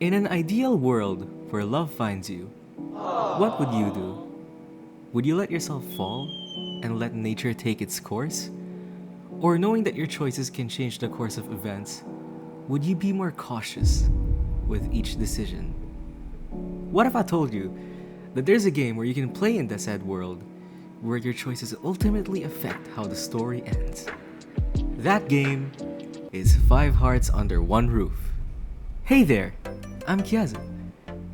In an ideal world where love finds you, what would you do? Would you let yourself fall and let nature take its course? Or knowing that your choices can change the course of events, would you be more cautious with each decision? What if I told you that there's a game where you can play in the said world where your choices ultimately affect how the story ends? That game is 5 Hearts Under One Roof. Hey there, I'm Kiazu.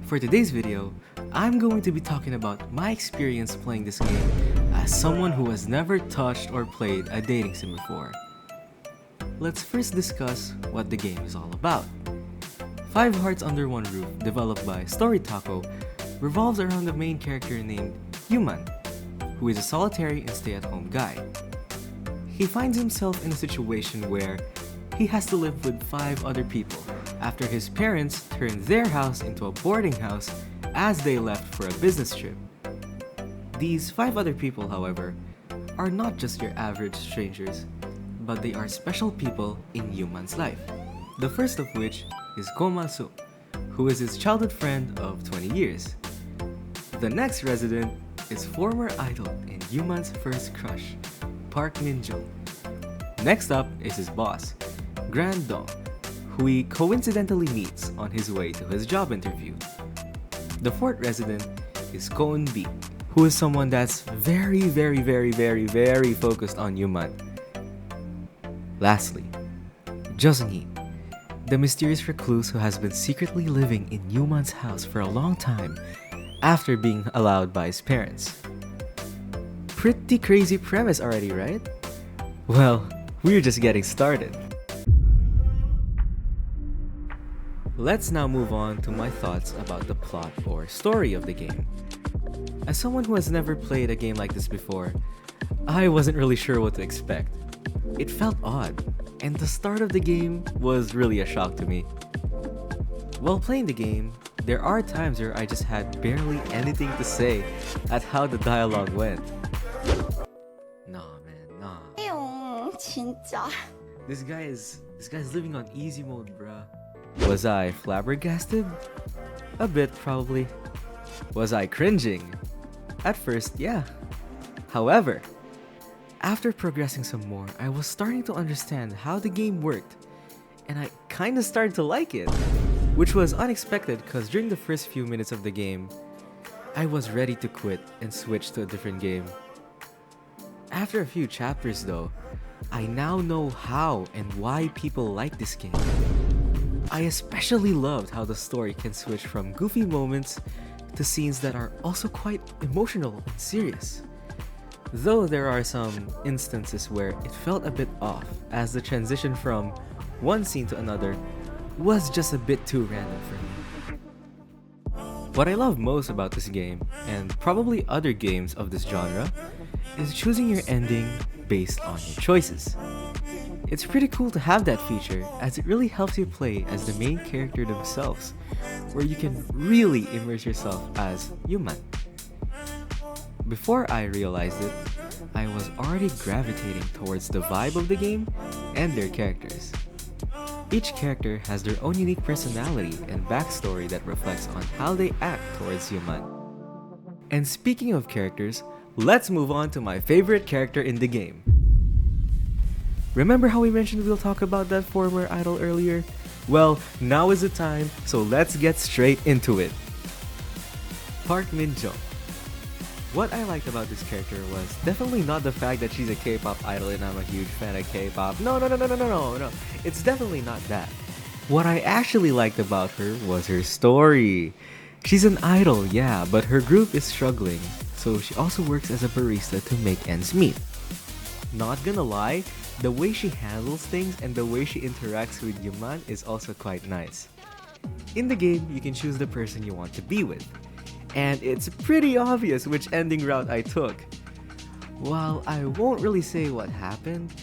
For today's video, I'm going to be talking about my experience playing this game as someone who has never touched or played a dating sim before. Let's first discuss what the game is all about. 5 Hearts Under One Roof, developed by Story Taco, revolves around the main character named Yuman, who is a solitary and stay-at-home guy. He finds himself in a situation where he has to live with 5 other people after his parents turned their house into a boarding house as they left for a business trip. These 5 other people, however, are not just your average strangers, but they are special people in Yuman's life. The first of which is Komasu, who is his childhood friend of 20 years. The next resident is former idol and Yuman's first crush, Park MIN-JUNG. Next up is his boss, Grand Dong, who he coincidentally meets on his way to his job interview. The fourth resident is Koon B, who is someone that's very focused on Yuman. Lastly, Joseon, the mysterious recluse who has been secretly living in Yuman's house for a long time after being allowed by his parents. Pretty crazy premise already, right? Well, we're just getting started. Let's now move on to my thoughts about the plot or story of the game. As someone who has never played a game like this before, I wasn't really sure what to expect. It felt odd, and the start of the game was really a shock to me. While playing the game, there are times where I just had barely anything to say at how the dialogue went. Nah man, nah. 진짜. This guy's living on easy mode, bruh. Was I flabbergasted? A bit, probably. Was I cringing? At first, yeah. However, after progressing some more, I was starting to understand how the game worked, and I kinda started to like it, which was unexpected because during the first few minutes of the game, I was ready to quit and switch to a different game. After a few chapters though, I now know how and why people like this game. I especially loved how the story can switch from goofy moments to scenes that are also quite emotional and serious. Though there are some instances where it felt a bit off, as the transition from one scene to another was just a bit too random for me. What I love most about this game, and probably other games of this genre, is choosing your ending based on your choices. It's pretty cool to have that feature, as it really helps you play as the main character themselves, where you can really immerse yourself as Yuman. Before I realized it, I was already gravitating towards the vibe of the game and their characters. Each character has their own unique personality and backstory that reflects on how they act towards Yuman. And speaking of characters, let's move on to my favorite character in the game. Remember how we mentioned we'll talk about that former idol earlier? Well, now is the time, so let's get straight into it. Park MIN-JUNG. What I liked about this character was definitely not the fact that she's a K-pop idol and I'm a huge fan of K-pop. No. It's definitely not that. What I actually liked about her was her story. She's an idol, yeah, but her group is struggling, so she also works as a barista to make ends meet. Not gonna lie, the way she handles things and the way she interacts with Yuman is also quite nice. In the game, you can choose the person you want to be with, and it's pretty obvious which ending route I took. While I won't really say what happened,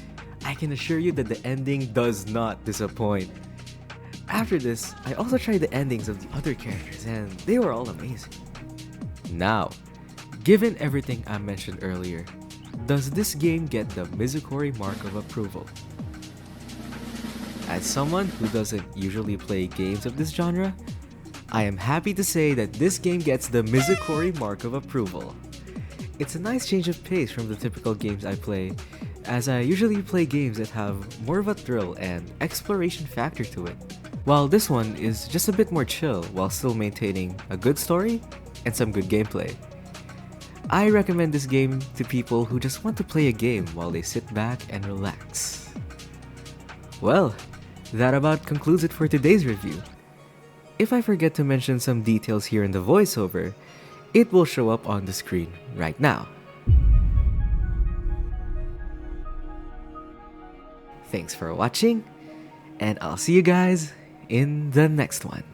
I can assure you that the ending does not disappoint. After this, I also tried the endings of the other characters and they were all amazing. Now, given everything I mentioned earlier, does this game get the Mizukori mark of approval? As someone who doesn't usually play games of this genre, I am happy to say that this game gets the Mizukuri mark of approval. It's a nice change of pace from the typical games I play, as I usually play games that have more of a thrill and exploration factor to it, while this one is just a bit more chill while still maintaining a good story and some good gameplay. I recommend this game to people who just want to play a game while they sit back and relax. Well, that about concludes it for today's review. If I forget to mention some details here in the voiceover, it will show up on the screen right now. Thanks for watching, and I'll see you guys in the next one.